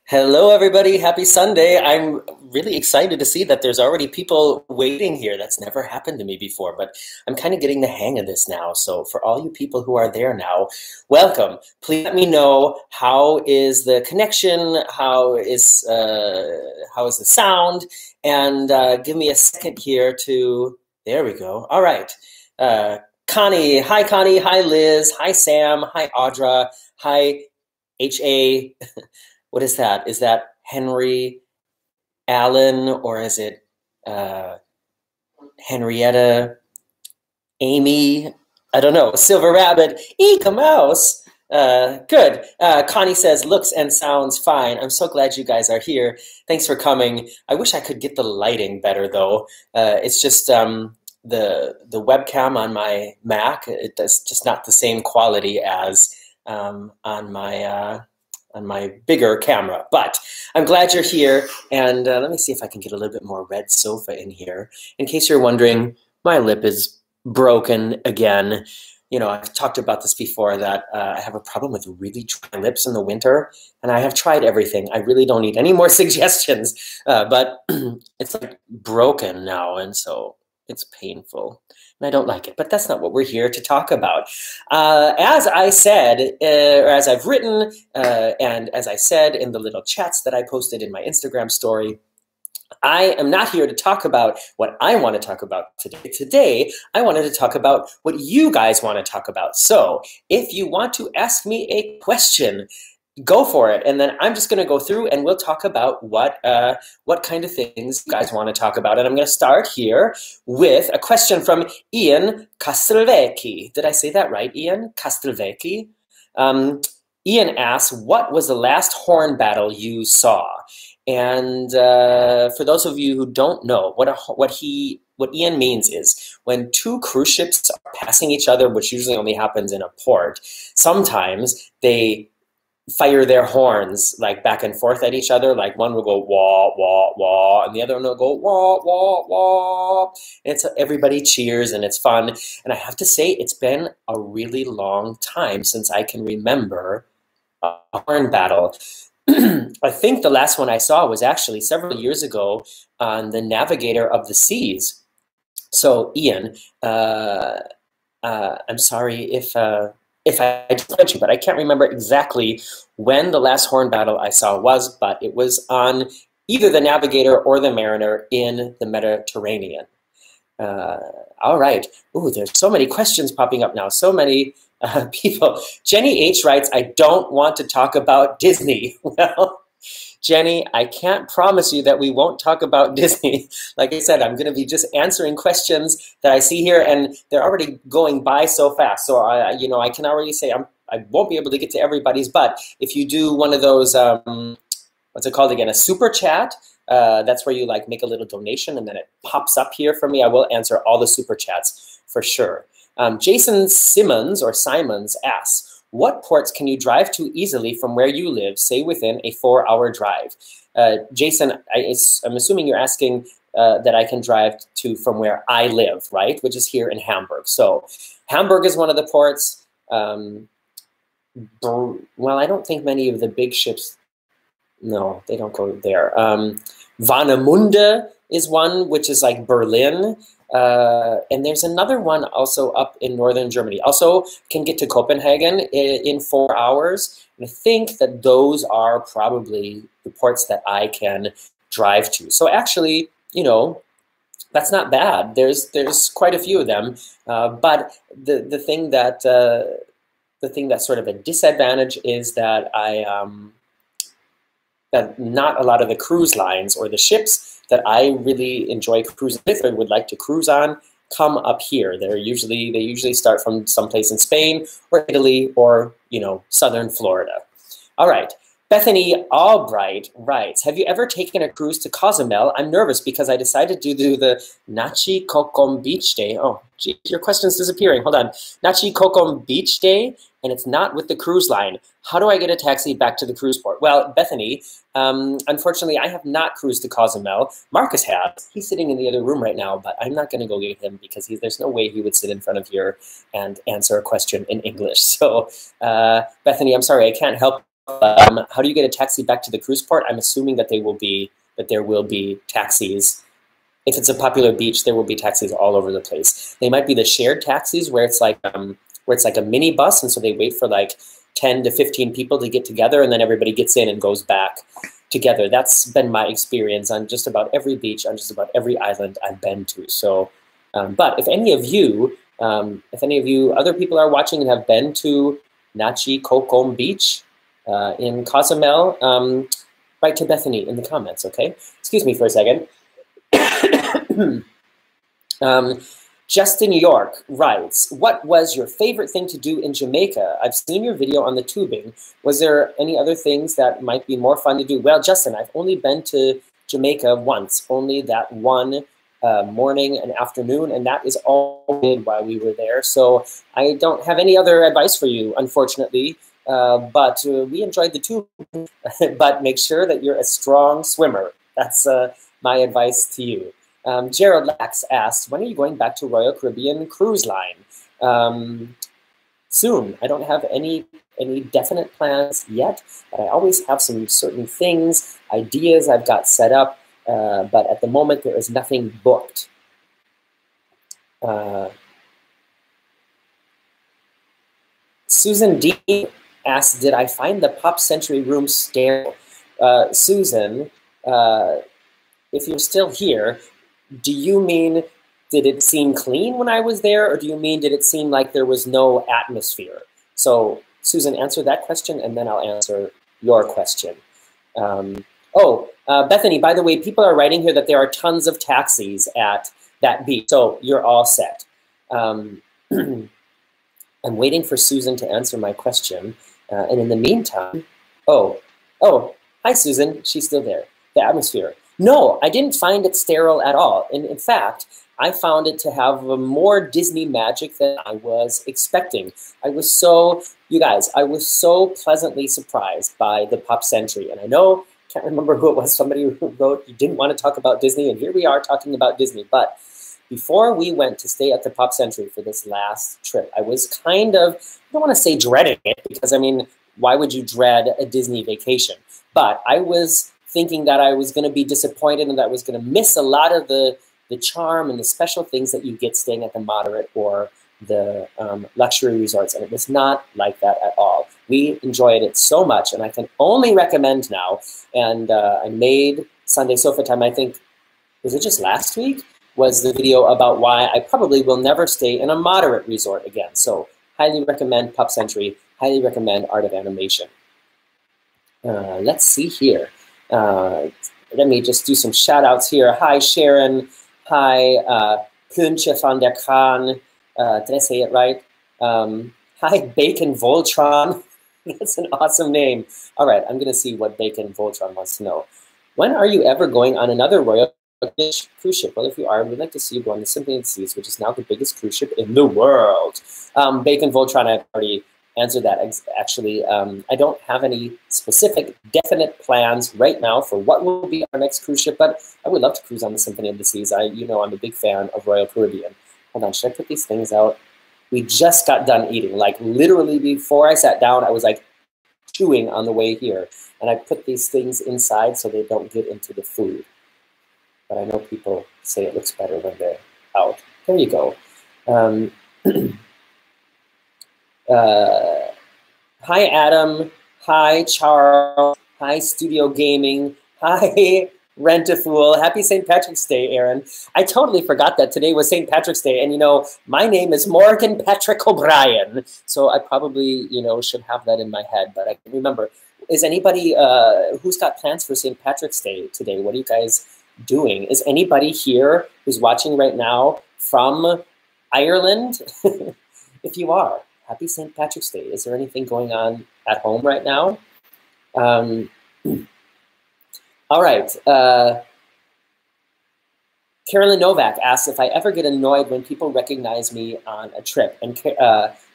Hello, everybody. Happy Sunday. I'm really excited to see that there's already people waiting here. That's never happened to me before, but I'm kind of getting the hang of this now. So for all you people who are there now, welcome. Please let me know, how is the connection? How is the sound? And give me a second here to, there we go. All right. Connie. Hi, Connie. Hi, Liz. Hi, Sam. Hi, Audra. Hi, HA. What is that? Is that Henry Allen, or is it Henrietta, Amy? I don't know. Silver Rabbit, Eek a Mouse. Good. Connie says, looks and sounds fine. I'm so glad you guys are here. Thanks for coming. I wish I could get the lighting better, though. It's just the webcam on my Mac. It does just not the same quality as on my bigger camera. But I'm glad you're here, and let me see if I can get a little bit more red sofa in here. In case you're wondering, my lip is broken again. You know, I've talked about this before, that I have a problem with really dry lips in the winter, and I have tried everything. I really don't need any more suggestions, but it's like broken now, and so it's painful. And I don't like it, but that's not what we're here to talk about. As I said, or as I've written, and as I said in the little chats that I posted in my Instagram story, I am not here to talk about what I want to talk about today. Today, I wanted to talk about what you guys want to talk about. So if you want to ask me a question, go for it, and then I'm just going to go through and we'll talk about what kind of things you guys want to talk about. And I'm going to start here with a question from Ian Castelvecchi. Did I say that right, Ian? Castelvecchi? Ian asks, what was the last horn battle you saw? And for those of you who don't know, what Ian means is, when two cruise ships are passing each other, which usually only happens in a port, sometimes they fire their horns like back and forth at each other. Like one will go wah, wah, wah, and the other one will go wah, wah, wah. And everybody cheers and it's fun. And I have to say, it's been a really long time since I can remember a horn battle. I think the last one I saw was actually several years ago on the Navigator of the Seas. So Ian, I'm sorry if I disappoint you, but I can't remember exactly when the last horn battle I saw was, but it was on either the Navigator or the Mariner in the Mediterranean. All right. Ooh, there's so many questions popping up now. So many people. Jenny H writes, I don't want to talk about Disney. Well, Jenny, I can't promise you that we won't talk about Disney. Like I said, I'm going to be just answering questions that I see here, and they're already going by so fast. So I can already say I won't be able to get to everybody's. But if you do one of those, what's it called again? A super chat. That's where you like make a little donation, and then it pops up here for me. I will answer all the super chats for sure. Jason Simmons or Simons asks, what ports can you drive to easily from where you live, say within a 4-hour drive? Jason, I'm assuming you're asking that I can drive to from where I live, right? Which is here in Hamburg. So Hamburg is one of the ports. Well, I don't think many of the big ships, no, they don't go there. Warnemünde is one, which is like Berlin. And there's another one also up in northern Germany. Also can get to Copenhagen in 4 hours. And I think that those are probably the ports that I can drive to. So actually, you know, that's not bad. There's quite a few of them. But the thing that's sort of a disadvantage is that that not a lot of the cruise lines or the ships that I really enjoy cruising with or would like to cruise on come up here. They usually start from someplace in Spain or Italy or, you know, southern Florida. All right. Bethany Albright writes, have you ever taken a cruise to Cozumel? I'm nervous because I decided to do the Nachi Kokom Beach Day. Oh, gee, your question's disappearing. Hold on. Nachi Kokom Beach Day, and it's not with the cruise line. How do I get a taxi back to the cruise port? Well, Bethany, unfortunately, I have not cruised to Cozumel. Marcus has. He's sitting in the other room right now, but I'm not going to go get him because there's no way he would sit in front of here and answer a question in English. So, Bethany, I'm sorry, I can't help how do you get a taxi back to the cruise port? I'm assuming that there will be taxis. If it's a popular beach, there will be taxis all over the place. They might be the shared taxis where it's like a mini bus, and so they wait for like 10 to 15 people to get together, and then everybody gets in and goes back together. That's been my experience on just about every beach, on just about every island I've been to. So, but if any of you, other people are watching and have been to Nachi Kokom Beach in Cozumel, write to Bethany in the comments, okay? Excuse me for a second. Justin York writes, what was your favorite thing to do in Jamaica? I've seen your video on the tubing. Was there any other things that might be more fun to do? Well, Justin, I've only been to Jamaica once, only that one morning and afternoon, and that is all we did while we were there. So I don't have any other advice for you, unfortunately, but we enjoyed the tubing. But make sure that you're a strong swimmer. That's my advice to you. Gerald Lax asked, when are you going back to Royal Caribbean Cruise Line? Soon. I don't have any definite plans yet, but I always have some certain things, ideas I've got set up, but at the moment there is nothing booked. Susan D asked, did I find the Pop Century room sterile? Susan, if you're still here, do you mean, did it seem clean when I was there, or do you mean, did it seem like there was no atmosphere? So, Susan, answer that question, and then I'll answer your question. Bethany, by the way, people are writing here that there are tons of taxis at that beach, so you're all set. I'm waiting for Susan to answer my question, and in the meantime, hi, Susan, she's still there. The atmosphere. No, I didn't find it sterile at all. And in fact, I found it to have more Disney magic than I was expecting. I was so pleasantly surprised by the Pop Century. And I know, can't remember who it was, somebody who wrote, you didn't want to talk about Disney, and here we are talking about Disney. But before we went to stay at the Pop Century for this last trip, I was kind of, I don't want to say dreading it, because I mean, why would you dread a Disney vacation? But I was thinking that I was going to be disappointed and that I was going to miss a lot of the charm and the special things that you get staying at the moderate or the luxury resorts. And it was not like that at all. We enjoyed it so much, and I can only recommend now. And I made Sunday Sofatime, I think, was it just last week? Was the video about why I probably will never stay in a moderate resort again. So highly recommend Pop Century, highly recommend Art of Animation. Let's see here. Let me just do some shout outs here. Hi, Sharon. Hi, Pünche van der Kraan. Did I say it right? Hi, Bacon Voltron. That's an awesome name. All right, I'm going to see what Bacon Voltron wants to know. When are you ever going on another Royal cruise ship? Well, if you are, we'd like to see you go on the Symphony of the Seas, which is now the biggest cruise ship in the world. Bacon Voltron, I've already answer that. Actually, I don't have any specific, definite plans right now for what will be our next cruise ship, but I would love to cruise on the Symphony of the Seas. You know, I'm a big fan of Royal Caribbean. Hold on, should I put these things out? We just got done eating. Like literally before I sat down, I was like chewing on the way here, and I put these things inside so they don't get into the food. But I know people say it looks better when they're out. There you go. Hi, Adam. Hi, Charles. Hi, Studio Gaming. Hi, Rent-A-Fool. Happy St. Patrick's Day, Aaron. I totally forgot that today was St. Patrick's Day. And, you know, my name is Morgan Patrick O'Brien. So I probably, you know, should have that in my head. But I can remember. Is anybody who's got plans for St. Patrick's Day today? What are you guys doing? Is anybody here who's watching right now from Ireland? If you are, happy St. Patrick's Day. Is there anything going on at home right now? All right. Carolyn Novak asks if I ever get annoyed when people recognize me on a trip. And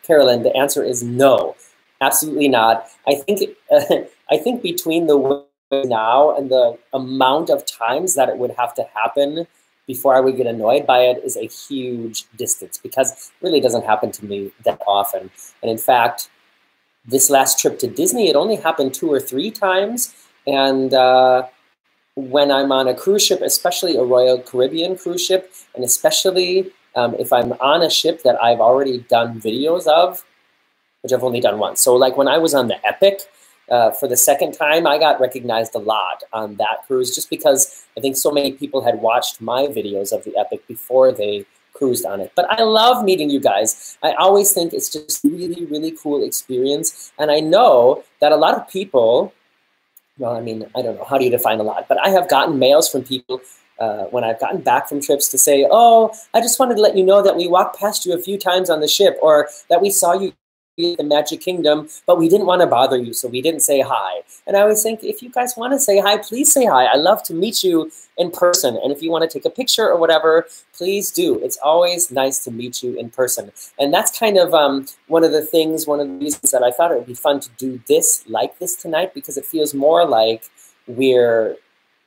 Carolyn, the answer is no, absolutely not. I think between the now and the amount of times that it would have to happen before I would get annoyed by it is a huge distance, because it really doesn't happen to me that often. And in fact, this last trip to Disney, it only happened 2 or 3 times. And when I'm on a cruise ship, especially a Royal Caribbean cruise ship, and especially if I'm on a ship that I've already done videos of, which I've only done once. So like when I was on the Epic for the 2nd time, I got recognized a lot on that cruise just because I think so many people had watched my videos of the Epic before they cruised on it. But I love meeting you guys. I always think it's just really, really cool experience. And I know that a lot of people, well, I mean, I don't know, how do you define a lot? But I have gotten mails from people when I've gotten back from trips to say, oh, I just wanted to let you know that we walked past you a few times on the ship, or that we saw you in the Magic Kingdom, but we didn't want to bother you, so we didn't say hi. And I always think, if you guys want to say hi, please say hi. I love to meet you in person. And if you want to take a picture or whatever, please do. It's always nice to meet you in person. And that's kind of one of the reasons that I thought it would be fun to do this like this tonight, because it feels more like we're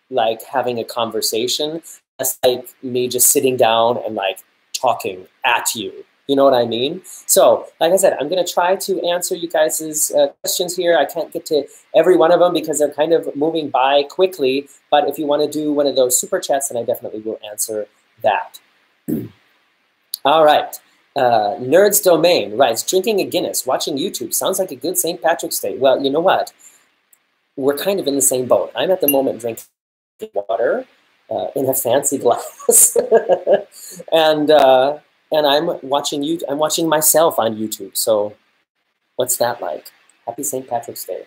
like having a conversation. It's like me just sitting down and like talking at you. You know what I mean? So, like I said, I'm going to try to answer you guys' questions here. I can't get to every one of them because they're kind of moving by quickly. But if you want to do one of those super chats, then I definitely will answer that. All right. Nerds Domain writes, drinking a Guinness, watching YouTube. Sounds like a good St. Patrick's Day. Well, you know what? We're kind of in the same boat. I'm at the moment drinking water in a fancy glass. And I'm watching you. I'm watching myself on YouTube. So, what's that like? Happy St. Patrick's Day.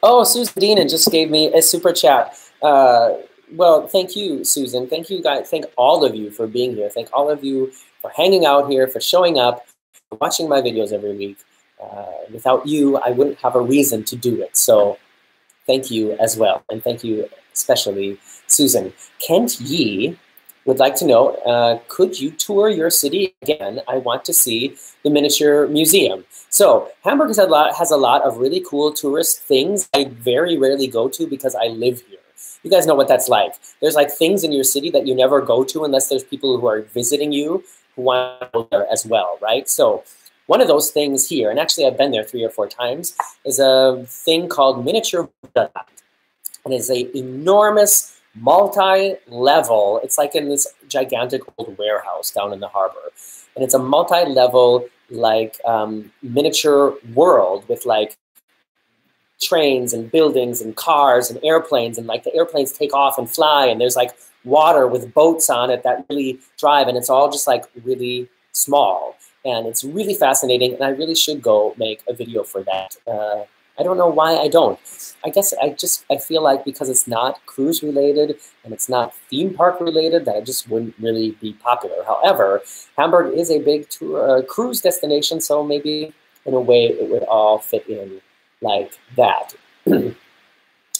Oh, Susan Deanan just gave me a super chat. Well, thank you, Susan. Thank you, guys. Thank all of you for being here. Thank all of you for hanging out here, for showing up, for watching my videos every week. Without you, I wouldn't have a reason to do it. So, thank you as well, and thank you especially, Susan. Kent Yee would like to know, could you tour your city again? I want to see the miniature museum. So Hamburg has a lot of really cool tourist things I very rarely go to because I live here. You guys know what that's like. There's like things in your city that you never go to unless there's people who are visiting you who want to go there as well, right? So one of those things here, and actually I've been there 3 or 4 times, is a thing called Miniature Bermuda. And it's an enormous multi-level, it's like in this gigantic old warehouse down in the harbor. And it's a multi-level like miniature world with like trains and buildings and cars and airplanes, and like the airplanes take off and fly, and there's like water with boats on it that really drive, and it's all just like really small. And it's really fascinating, and I really should go make a video for that. I don't know why I don't. I guess I feel like because it's not cruise related and it's not theme park related, that it just wouldn't really be popular. However, Hamburg is a big cruise destination, so maybe in a way it would all fit in like that.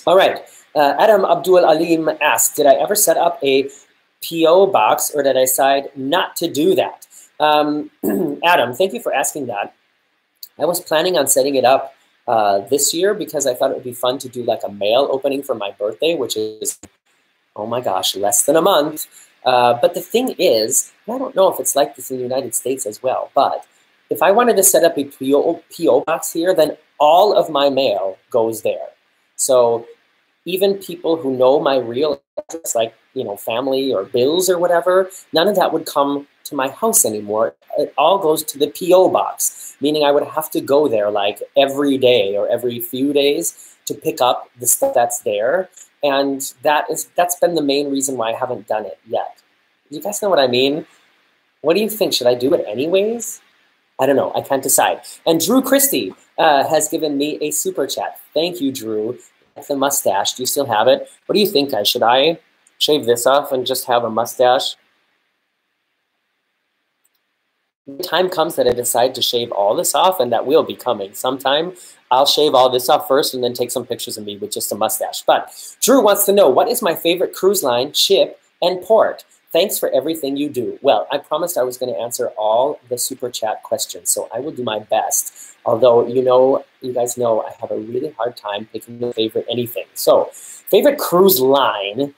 All right. Adam Abdul Alim asked, did I ever set up a PO box, or did I decide not to do that? Adam, thank you for asking that. I was planning on setting it up this year because I thought it would be fun to do like a mail opening for my birthday, which is, oh my gosh, less than a month. But the thing is, I don't know if it's like this in the United States as well, but if I wanted to set up a PO box here, then all of my mail goes there. So even people who know my real address, like, you know, family or bills or whatever, none of that would come to my house anymore. It all goes to the PO box, meaning I would have to go there like every day or every few days to pick up the stuff that's there. And that's been the main reason why I haven't done it yet. You guys know what I mean? What do you think? Should I do it anyways? I don't know. I can't decide. And Drew Christie has given me a super chat. Thank you, Drew. That's the mustache. Do you still have it? What do you think, guys? Should I shave this off and just have a mustache? The time comes that I decide to shave all this off, and that will be coming sometime. I'll shave all this off first and then take some pictures of me with just a mustache. But Drew wants to know, what is my favorite cruise line, ship, and port? Thanks for everything you do. Well, I promised I was going to answer all the super chat questions, so I will do my best. Although, you guys know I have a really hard time picking a favorite anything. So, favorite cruise line.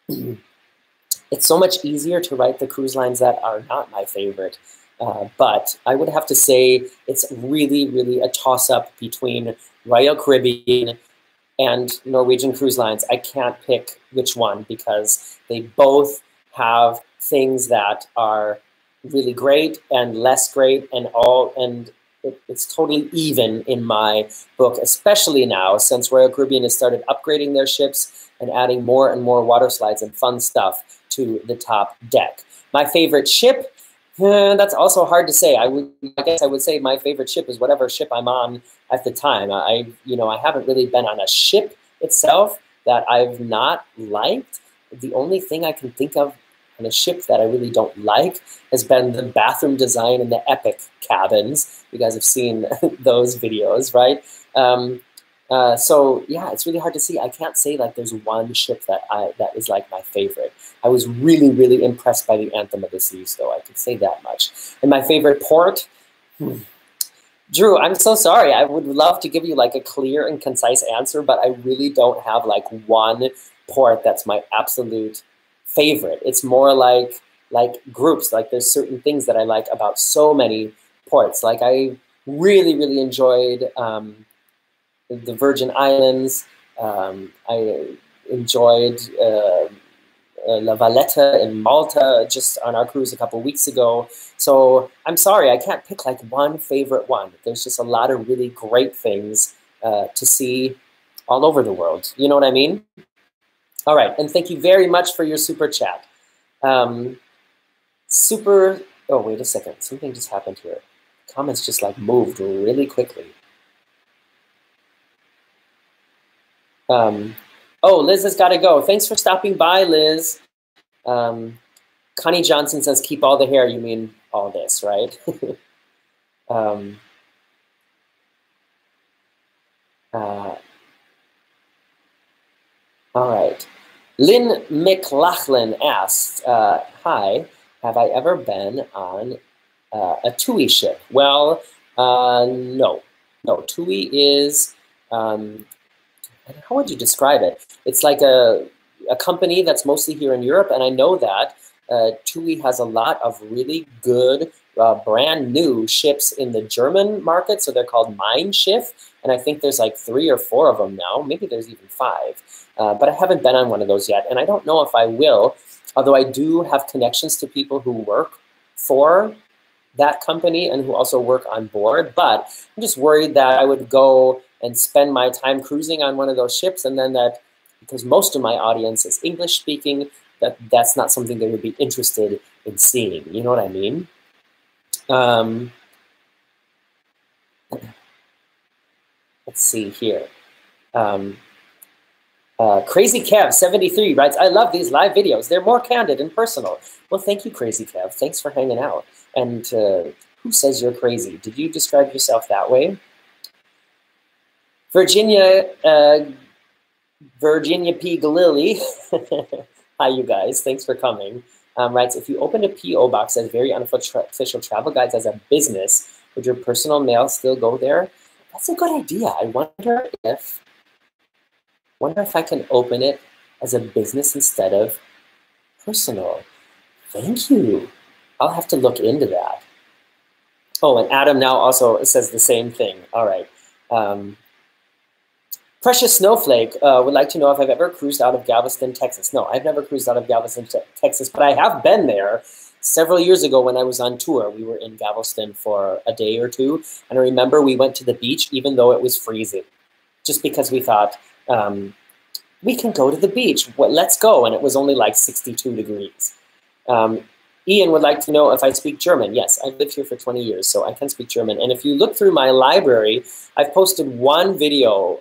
It's so much easier to write the cruise lines that are not my favorite. But I would have to say it's really, really a toss-up between Royal Caribbean and Norwegian Cruise Lines. I can't pick which one because they both have things that are really great and less great, and it's totally even in my book, especially now since Royal Caribbean has started upgrading their ships and adding more and more water slides and fun stuff to the top deck. My favorite ship, that's also hard to say. I guess I would say my favorite ship is whatever ship I'm on at the time. I haven't really been on a ship itself that I've not liked. The only thing I can think of on a ship that I really don't like has been the bathroom design in the Epic cabins. You guys have seen those videos, right? So yeah, it's really hard to see. I can't say like there's one ship that is like my favorite. I was really, really impressed by the Anthem of the Seas, though. I could say that much. And my favorite port, Drew, I'm so sorry. I would love to give you like a clear and concise answer, but I really don't have like one port that's my absolute favorite. It's more like groups. Like there's certain things that I like about so many ports. Like I really, really enjoyed the Virgin Islands. I enjoyed La Valletta in Malta just on our cruise a couple weeks ago. So I'm sorry, I can't pick like one favorite one. There's just a lot of really great things to see all over the world. You know what I mean? All right, and thank you very much for your super chat. Oh, wait a second, something just happened here. Comments just like moved really quickly. Oh, Liz has got to go. Thanks for stopping by, Liz. Connie Johnson says, keep all the hair. You mean all this, right? All right. Lynn McLaughlin asked, hi, have I ever been on a TUI ship? Well, no. No, TUI is, how would you describe it? It's like a company that's mostly here in Europe, and I know that TUI has a lot of really good, brand new ships in the German market, so they're called Mein Schiff, and I think there's like 3 or 4 of them now. Maybe there's even 5, but I haven't been on one of those yet, and I don't know if I will, although I do have connections to people who work for that company and who also work on board, but I'm just worried that I would go and spend my time cruising on one of those ships, and then that, because most of my audience is English speaking, that's not something they would be interested in seeing. You know what I mean? Let's see here. Crazy Kev 73 writes, I love these live videos. They're more candid and personal. Well, thank you, Crazy Kev. Thanks for hanging out. And who says you're crazy? Did you describe yourself that way? Virginia P. Galili, hi you guys, thanks for coming, writes, if you opened a P.O. box as very unofficial travel guides as a business, would your personal mail still go there? That's a good idea. I wonder if I can open it as a business instead of personal. Thank you. I'll have to look into that. Oh, and Adam now also says the same thing. All right. Precious Snowflake would like to know if I've ever cruised out of Galveston, Texas. No, I've never cruised out of Galveston, Texas, but I have been there several years ago when I was on tour. We were in Galveston for a day or two, and I remember we went to the beach even though it was freezing, just because we thought, we can go to the beach. Well, let's go, and it was only like 62 degrees. Ian would like to know if I speak German. Yes, I've lived here for 20 years, so I can speak German. And if you look through my library, I've posted one video